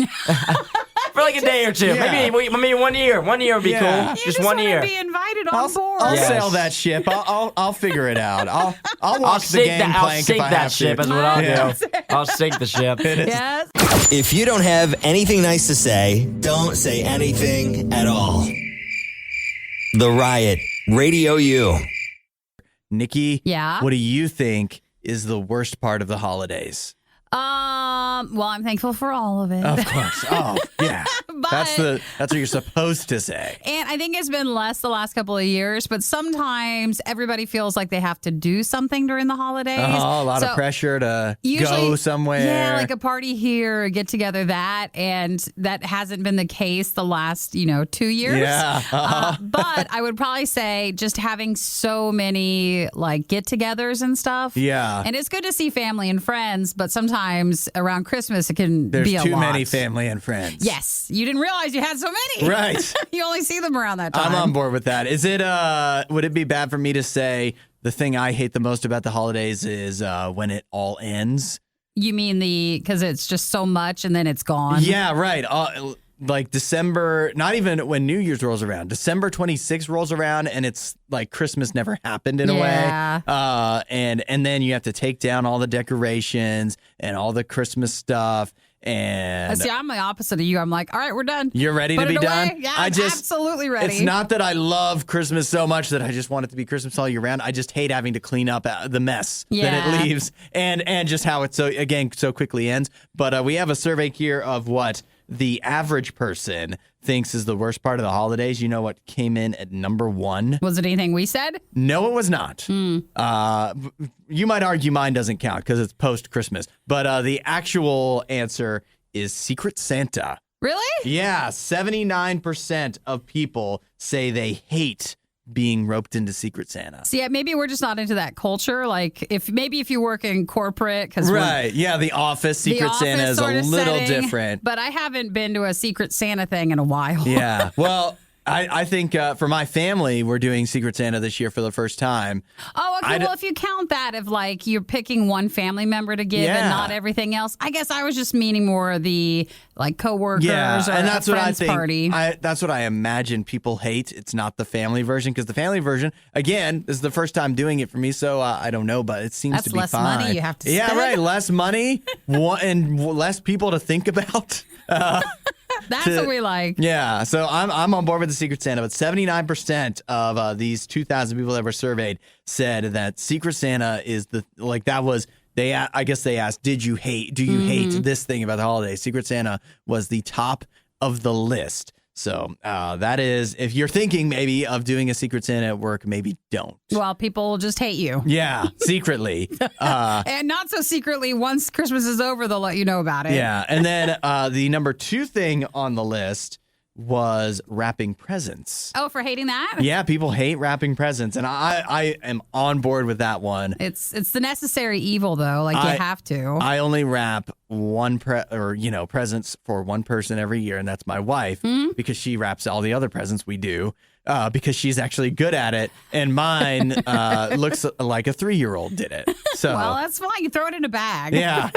for like a day or two. Yeah. Maybe 1 year. 1 year would be Yeah. cool. You Just just 1 want year. to be invited on board. I'll Yes. sail that ship. I'll figure it out. I'll I'll walk the sink gangplank that. I'll sink if I that have ship. to. Is what I'll Yeah. do. I'll sink the ship. Yes. If you don't have anything nice to say, don't say anything at all. The Riot, Radio U. Nikki, Yeah? what do you think is the worst part of the holidays? Well, I'm thankful for all of it. Of course. Oh, yeah. That's what you're supposed to say. And I think it's been less the last couple of years, but sometimes everybody feels like they have to do something during the holidays. Oh, a lot of pressure to go somewhere. Yeah, like a party here, a get together that, and that hasn't been the case the last, 2 years. Yeah. But I would probably say just having so many like get-togethers and stuff. Yeah. And it's good to see family and friends, but sometimes around Christmas it can There's be a lot. too many family and friends. Yes. You didn't realize you had so many. Right. You only see them around that time. I'm on board with that. Is it? Would it be bad for me to say the thing I hate the most about the holidays is when it all ends? You mean because it's just so much and then it's gone? Yeah, right. Like December, not even when New Year's rolls around. December 26th rolls around and it's like Christmas never happened in a way. And then you have to take down all the decorations and all the Christmas stuff. And see, I'm the opposite of you. I'm like, all right, we're done. You're ready Put to be it away? done? Yeah, I'm absolutely ready. It's not that I love Christmas so much that I just want it to be Christmas all year round. I just hate having to clean up the mess that it leaves and just how it so quickly ends. But we have a survey here of what the average person thinks is the worst part of the holidays. You know what came in at number 1? Was it anything we said? No, it was not. You might argue mine doesn't count because it's post-Christmas. But the actual answer is Secret Santa. Really? Yeah, 79% of people say they hate being roped into Secret Santa. See, maybe we're just not into that culture. Like, if you work in corporate, because yeah, the office Secret Santa is a little different. But I haven't been to a Secret Santa thing in a while. Yeah, well, I think for my family, we're doing Secret Santa this year for the first time. Oh, okay. Well, if you count that of like you're picking one family member to give and not everything else, I guess I was just meaning more of the like coworkers or and that's a what I friend's think. Party. That's what I imagine people hate. It's not the family version because the family version, again, this is the first time doing it for me, so I don't know, but it seems to be less fine. money you have to Yeah, spend. right. Less money and less people to think about. That's what we like. Yeah, so I'm on board with the Secret Santa, but 79% of these 2,000 people that were surveyed said that Secret Santa is I guess they asked, do you hate this thing about the holidays? Secret Santa was the top of the list. So that is, if you're thinking maybe of doing a Secret Santa at work, maybe don't. Well, people will just hate you. Yeah, secretly. And not so secretly, once Christmas is over, they'll let you know about it. Yeah, and then the number 2 thing on the list was wrapping presents. Oh, for hating that? Yeah, people hate wrapping presents, and I am on board with that one. It's the necessary evil, though. Like, you have to. I only wrap presents for one person every year, and that's my wife, because she wraps all the other presents we do. Because she's actually good at it, and mine looks like a 3-year-old did it. So, well, that's fine. You throw it in a bag. Yeah.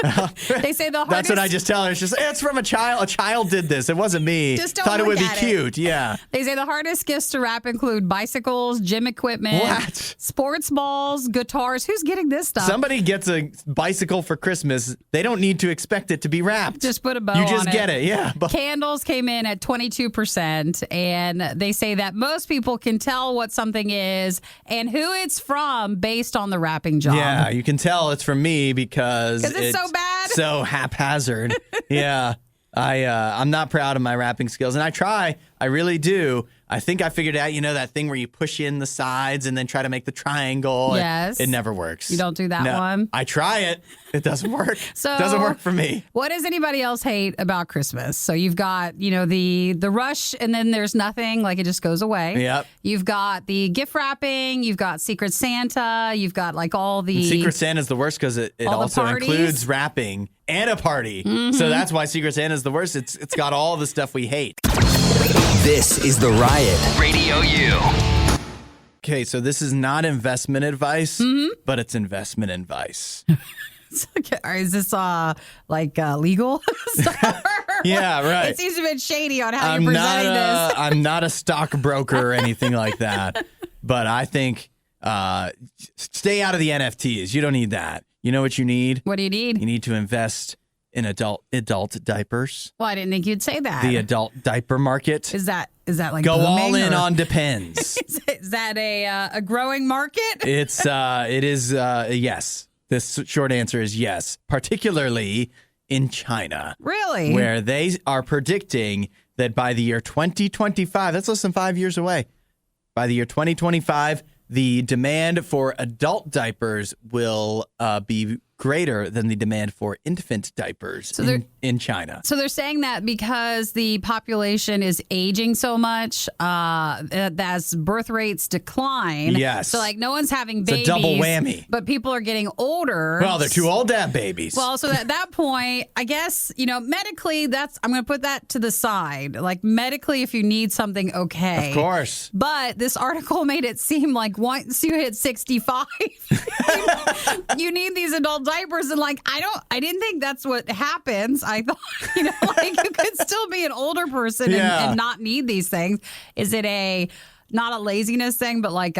They say the hardest. That's what I just tell her. It's just, it's from a child. A child did this. It wasn't me. Just don't Thought it would be look at cute. Yeah. They say the hardest gifts to wrap include bicycles, gym equipment, sports balls, guitars. Who's getting this stuff? Somebody gets a bicycle for Christmas. They don't need to expect it to be wrapped. Just put a bow on it. You just get it. Yeah. Candles came in at 22%, and they say that most people can tell what something is and who it's from based on the wrapping job. Yeah, you can tell it's from me because it's so bad. So haphazard. Yeah. I'm not proud of my wrapping skills, and I try. I really do. I think I figured out, that thing where you push in the sides and then try to make the triangle. Yes. It never works. You don't do that one? I try it. It doesn't work. So, it doesn't work for me. What does anybody else hate about Christmas? So you've got, the rush, and then there's nothing, like it just goes away. Yep. You've got the gift wrapping. You've got Secret Santa. You've got like all the... Secret Santa's the worst because it also includes wrapping and a party. Mm-hmm. So that's why Secret Santa's the worst. It's got all the stuff we hate. This is The Riot. RadioU. Okay, so this is not investment advice, but it's investment advice. Is this legal? Yeah, right. It seems a bit shady on how you're presenting this. I'm not a stockbroker or anything like that, but I think stay out of the NFTs. You don't need that. You know what you need? What do you need? You need to invest in adult diapers. Well, I didn't think you'd say that. The adult diaper market. Is that Is that like Go all booming, in or- on Depends. Is that a growing market? It is yes. This short answer is yes, particularly in China. Really? Where they are predicting that by the year 2025, that's less than 5 years away. By the year 2025, the demand for adult diapers will be greater than the demand for infant diapers in China. So they're saying that because the population is aging so much, as birth rates decline. Yes. So like no one's having babies. It's a double whammy. But people are getting older. Well, they're too old to have babies. Well, so at that point, I guess, medically, I'm going to put that to the side. Like medically, if you need something, okay. Of course. But this article made it seem like once you hit 65, you need these adult diapers. And like, I didn't think that's what happens. I thought, like you could still be an older person and not need these things. Is it not a laziness thing, but like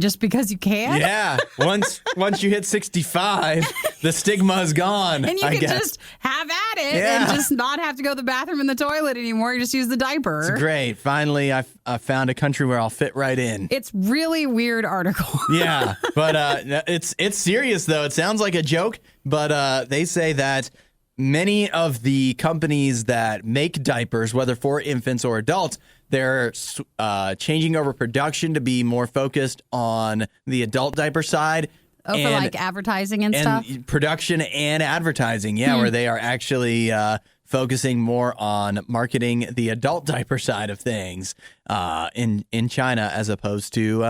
just because you can? Yeah. Once you hit 65, the stigma is gone. And you can just have at it and just not have to go to the bathroom and the toilet anymore. You just use the diaper. It's great. Finally, I found a country where I'll fit right in. It's really weird article. Yeah, but it's serious, though. It sounds like a joke, but they say that many of the companies that make diapers, whether for infants or adults, they're changing over production to be more focused on the adult diaper side. Oh, for like advertising and stuff? Production and advertising, where they are actually focusing more on marketing the adult diaper side of things in China as opposed to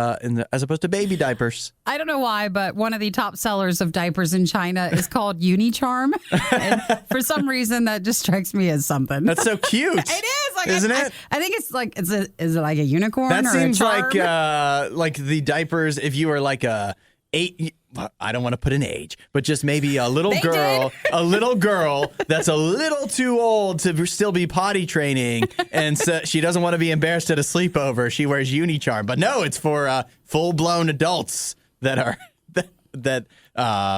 baby diapers. I don't know why, but one of the top sellers of diapers in China is called Unicharm. And for some reason, that just strikes me as something. That's so cute. It is, like, isn't it? I think it's like is it like a unicorn? That or seems a charm? like the diapers. If you were like a 8. I don't want to put an age, but just maybe a little girl that's a little too old to still be potty training, and so she doesn't want to be embarrassed at a sleepover. She wears Unicharm, but no, it's for full-blown adults that are that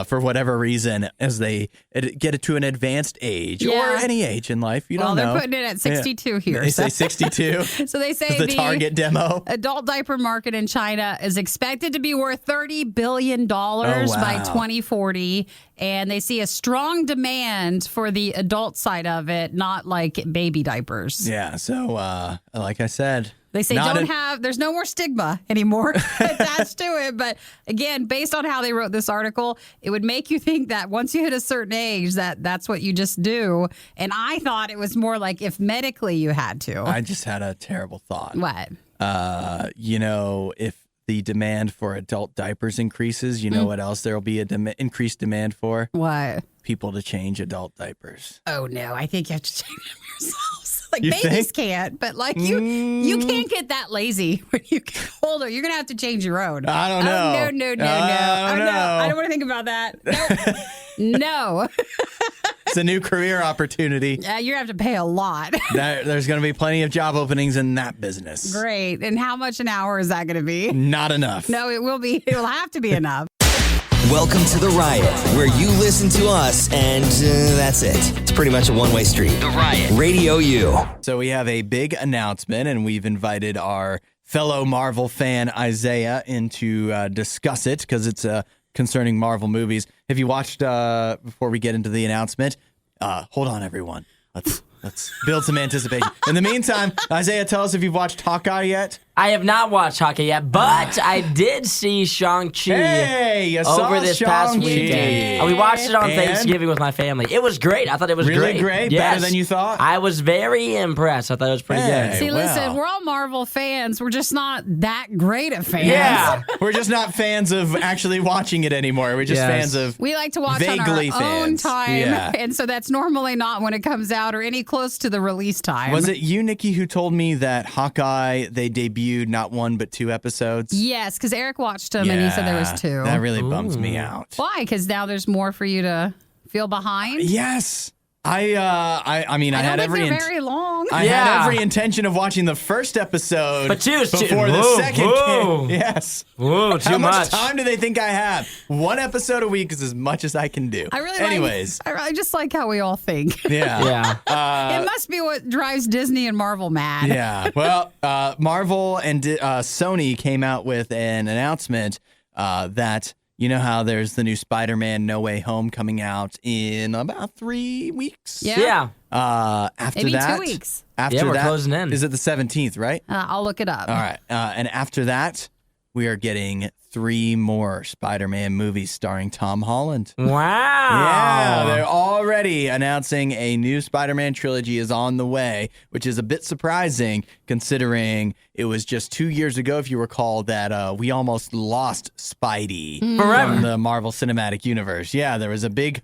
for whatever reason, as they get it to an advanced age or any age in life, you don't know. Well, they're putting it at 62 here. They say 62. So they say the target demo. Adult diaper market in China is expected to be worth $30 billion by 2040. And they see a strong demand for the adult side of it, not like baby diapers. Yeah. So, like I said, they say there's no more stigma anymore attached to it. But again, based on how they wrote this article, it would make you think that once you hit a certain age, that's what you just do. And I thought it was more like if medically you had to. I just had a terrible thought. What? If the demand for adult diapers increases, you know what else there will be increased demand for? What? People to change adult diapers. Oh, no. I think you have to change them yourselves. Like, You babies think? can't, but like you can't get that lazy when you get older. You're going to have to change your own. I don't know. Oh, no. I don't know. I don't want to think about that. Nope. No. It's a new career opportunity. You're going to have to pay a lot. There's going to be plenty of job openings in that business. Great. And how much an hour is that going to be? Not enough. No, it will be. It will have to be enough. Welcome to The Riot, where you listen to us and that's it. It's pretty much a one-way street. The Riot. RadioU. So we have a big announcement, and we've invited our fellow Marvel fan, Isaiah, in to discuss it because it's concerning Marvel movies. Have you watched, before we get into the announcement, hold on, everyone. Let's build some anticipation. In the meantime, Isaiah, tell us if you've watched Hawkeye yet. I have not watched Hawkeye yet, but I did see Shang-Chi over this past weekend. We watched it on Thanksgiving with my family. It was great. I thought it was really great. Great? Yes. Better than you thought? I was very impressed. I thought it was pretty good. See, listen, we're all Marvel fans. We're just not that great of fans. Yeah. We're just not fans of actually watching it anymore. We're just fans of we like to watch on our vaguely own fans. time. Yeah. And so that's normally not when it comes out or any close to the release time. Was it you, Nikki, who told me that Hawkeye, they debuted not one but 2 episodes? Yes, because Eric watched them and he said there was 2. That really bums me out. Why? Because now there's more for you to feel behind? Yes. I mean, I don't had think every they're very long. I had every intention of watching the first episode But before the second. Yes. Whoa, too How much much. time do they think I have? One episode a week is as much as I can do. Anyways. I just like how we all think. Yeah. Yeah. It must be what drives Disney and Marvel mad. Yeah. Well, Marvel and Sony came out with an announcement that, you know how there's the new Spider-Man No Way Home coming out in about 3 weeks? Yeah. After Maybe that, 2 weeks. After we're that, closing in. Is it the 17th, right? I'll look it up. All right. And after that, we are getting 3 more Spider-Man movies starring Tom Holland. Wow. Yeah, they're already announcing a new Spider-Man trilogy is on the way, which is a bit surprising considering it was just 2 years ago, if you recall, that we almost lost Spidey from the Marvel Cinematic Universe. Yeah, there was a big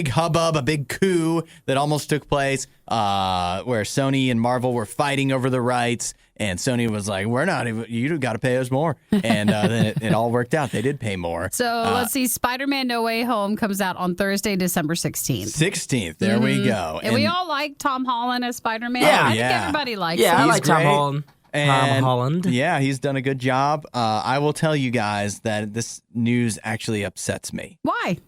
hubbub, a big coup that almost took place where Sony and Marvel were fighting over the rights. And Sony was like, we're not even, you got to pay us more. And then it all worked out. They did pay more. So let's see. Spider-Man No Way Home comes out on Thursday, December 16th. 16th. There we go. And we all like Tom Holland as Spider-Man. Yeah. I think everybody likes Yeah, I him. like Tom great. Holland. Tom Holland. Yeah, he's done a good job. I will tell you guys that this news actually upsets me. Why?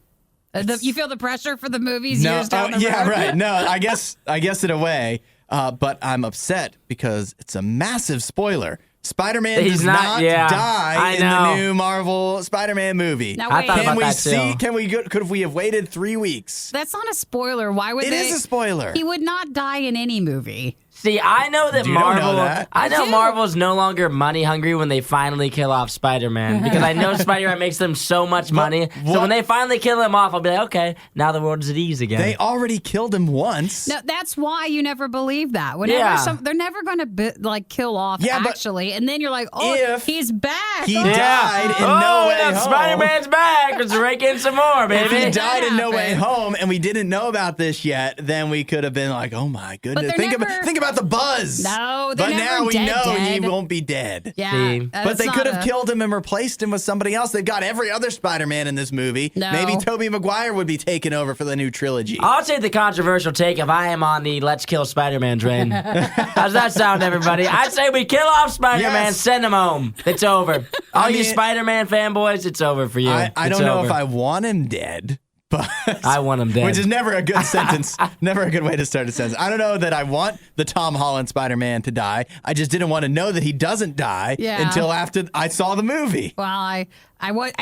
You feel the pressure for the movies years down the road? Yeah, right. No, I guess in a way. But I'm upset because it's a massive spoiler. Spider-Man does not die in the new Marvel Spider-Man movie. Now, I wait. thought Can about we that see? too. Could we have waited 3 weeks? That's not a spoiler. Why would It they? is a spoiler. He would not die in any movie. See, I know that You don't know Marvel. that. I know do. Marvel's no longer money hungry when they finally kill off Spider-Man because I know Spider-Man makes them so much money. So when they finally kill him off, I'll be like, okay, now the world is at ease again. They already killed him once. No, that's why you never believe that. Whenever they're never going to kill off actually, and then you're like, oh, if he's back. he Oh. died in No Way Home. Spider-Man's back. Let's rake in some more, If baby. he died in No happened. Way Home and we didn't know about this yet, then we could have been like, oh my goodness. they're Think never- about the buzz. No, they're But never now we dead, know he dead. won't be dead. Yeah, See. But they could have killed him and replaced him with somebody else. They've got every other Spider-Man in this movie. No. Maybe Tobey Maguire would be taken over for the new trilogy. I'll take the controversial take if I am on the let's kill Spider-Man train. How's that sound, everybody? I'd say we kill off Spider-Man, Yes. send him home. It's over. All you mean- Spider-Man fanboys, it's over for you. I It's don't know over. if I want him dead. But I want him dead. Which is never a good sentence, never a good way to start a sentence. I don't know that I want the Tom Holland Spider-Man to die. I just didn't want to know that he doesn't die until after I saw the movie. Well, I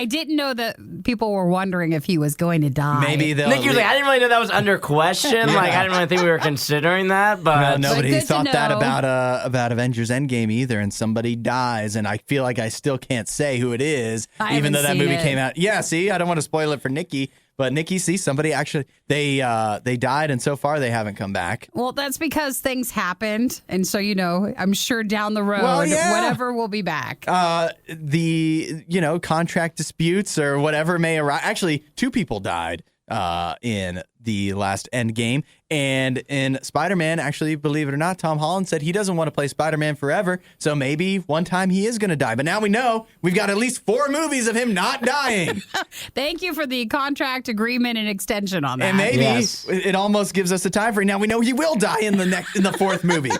didn't know that people were wondering if he was going to die. Maybe they'll. Nick, you was like, I didn't really know that was under question. Like, I didn't really think we were considering that. But nobody good to thought that know. about Avengers Endgame either, and somebody dies, and I feel like I still can't say who it is, I even though that haven't seen movie it. came out. Yeah, see, I don't want to spoil it for Nikki, but Nikki, see, somebody actually they died, and so far they haven't come back. Well, that's because things happened, and so I'm sure down the road, whatever will be back. The contract disputes or whatever may arise. Actually, 2 people died in the last Endgame. And in Spider-Man, actually, believe it or not, Tom Holland said he doesn't want to play Spider-Man forever. So maybe one time he is going to die. But now we know we've got at least 4 movies of him not dying. Thank you for the contract agreement and extension on that. And maybe Yes. it almost gives us a time frame. Now we know he will die in the 4th movie.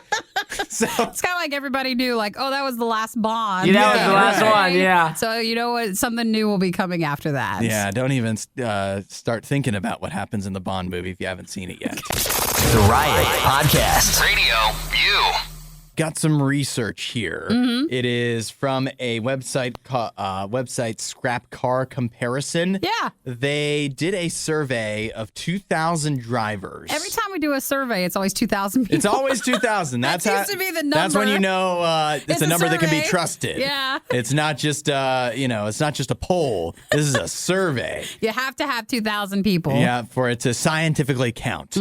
So It's kind of like everybody knew, like, oh, that was the last Bond. Yeah, that was the last right. one, yeah. So you know what? Something new will be coming after that. yeah, don't even start thinking about what happens in the Bond movie if you haven't seen it yet. The Riot Podcast. RadioU. Got some research here. It is from a website Scrap Car Comparison. Yeah. They did a survey of 2,000 drivers. Every time we do a survey, it's always 2,000 people. It's always 2,000. That's seems to be the That's when number. you know it's It's a a number that can be survey. trusted. Yeah. It's not just it's not just a poll. This is a survey. You have to have 2,000 people. Yeah, for it to scientifically count.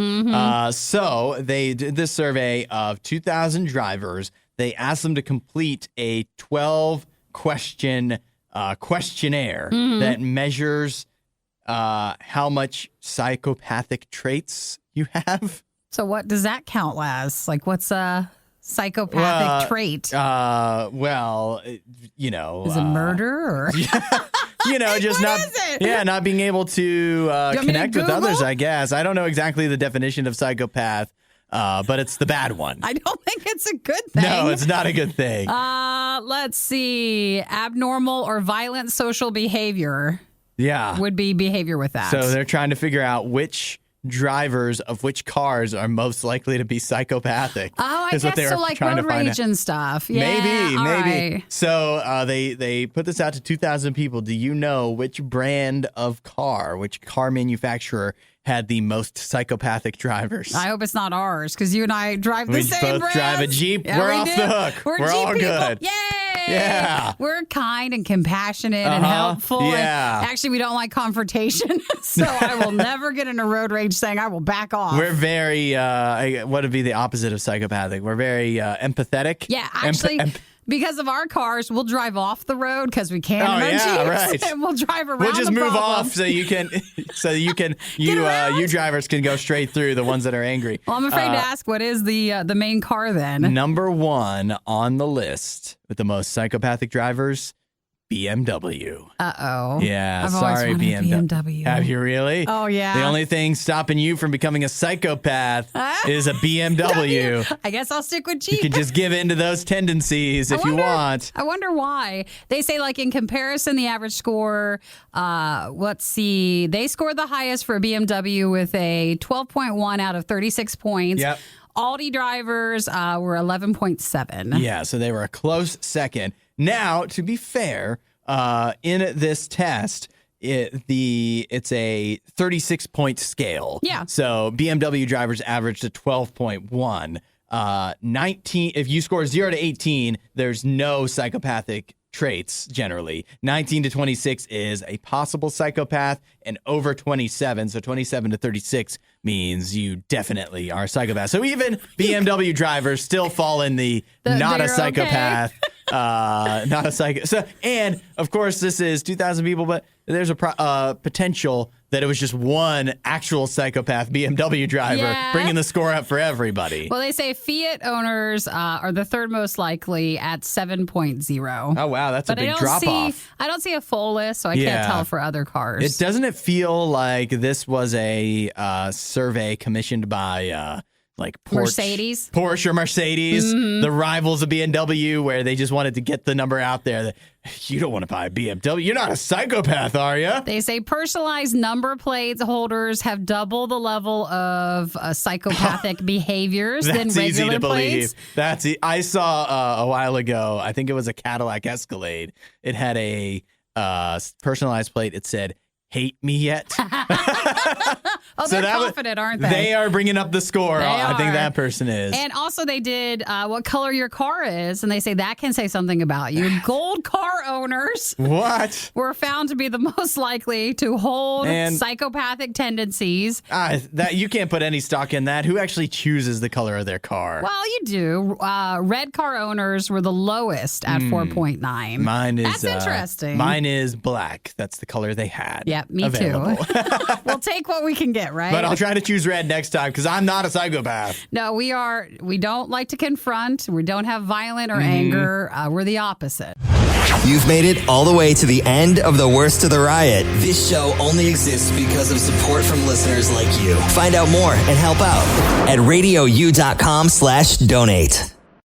So they did this survey of 2,000 drivers. They asked them to complete a 12-question questionnaire that measures how much psychopathic traits you have. So what does that count as? Like, what's psychopathic trait? Well, you know. Is it murder or? You know, just What is it? not being able to want me to connect with Google? others, I guess. I don't know exactly the definition of psychopath, but it's the bad one. I don't think it's a good thing. No, it's not a good thing. Let's see. Abnormal or violent social behavior Yeah. would be behavior with that. So they're trying to figure out which drivers of which cars are most likely to be psychopathic. Oh, I is what guess they so, were like trying to road find rage out. and stuff. Yeah, Maybe. all right. So they put this out to 2,000 people. Do you know which brand of car, which car manufacturer had the most psychopathic drivers? I hope it's not ours because you and I drive the We same both drive a brands. Jeep. Yeah, We're we off do. the hook. We're Jeep all people. good. Yay! Yeah. We're kind and compassionate and helpful. Yeah. And actually, we don't like confrontation. So I will never get in a road rage saying I will back off. We're very, what would be the opposite of psychopathic? We're very empathetic. Yeah, actually, because of our cars, we'll drive off the road because we can. Oh, in our yeah, Jeeps, right. And we'll drive around. We'll just the move problem. off so you can, around? you drivers can go straight through the ones that are angry. Well, I'm afraid to ask, what is the main car then? Number one on the list with the most psychopathic drivers, BMW. Uh-oh. Yeah, I've sorry, always wanted BMW. Have you really? Oh, yeah. The only thing stopping you from becoming a psychopath is a BMW. I guess I'll stick with You Jeep. can just give in to those tendencies if you want. I wonder why. They say, like, in comparison, the average score, let's see, they scored the highest for a BMW with a 12.1 out of 36 points. Yep. Audi drivers were 11.7. Yeah, so they were a close second. Now, to be fair, in this test, it's a 36-point scale. Yeah. So BMW drivers averaged a 12.1. 19. If you score 0 to 18, there's no psychopathic traits generally. 19 to 26 is a possible psychopath, and over 27, so 27 to 36 means you definitely are a psychopath. So even BMW drivers still fall in the not a they're psychopath. Not a psycho. So, and of course, this is 2,000 people, but there's a potential that it was just one actual psychopath BMW driver Yeah. bringing the score up for everybody. Well, they say Fiat owners are the third most likely at 7.0. Oh wow, that's But a big drop off. I don't see a full list, so I Yeah. can't tell for other cars. Doesn't it feel like this was a survey commissioned by like Porsche or Mercedes, the rivals of BMW, where they just wanted to get the number out there that you don't want to buy a BMW. You're not a psychopath, are you? They say personalized number plates holders have double the level of psychopathic behaviors than That's easy regular to believe. plates. I saw a while ago, I think it was a Cadillac Escalade. It had a personalized plate. It said, "Hate me yet?" Oh, So they're that was- confident, aren't they? They are bringing up the score. They I think are. that person is. And also, they did what color your car is, and they say that can say something about you. Gold car owners What? were found to be the most likely to hold And- psychopathic tendencies. That you can't put any stock in that. Who actually chooses the color of their car? Well, you do. Red car owners were the lowest at 4.9. Mine is. That's interesting. Mine is black. That's the color they had. Yeah, me available. too. We'll take what we can get, right? But I'll try to choose red next time because I'm not a psychopath. No, we don't like to confront. We don't have violent or anger. We're the opposite. You've made it all the way to the end of the Worst of the Riot. This show only exists because of support from listeners like you. Find out more and help out at radiou.com/donate.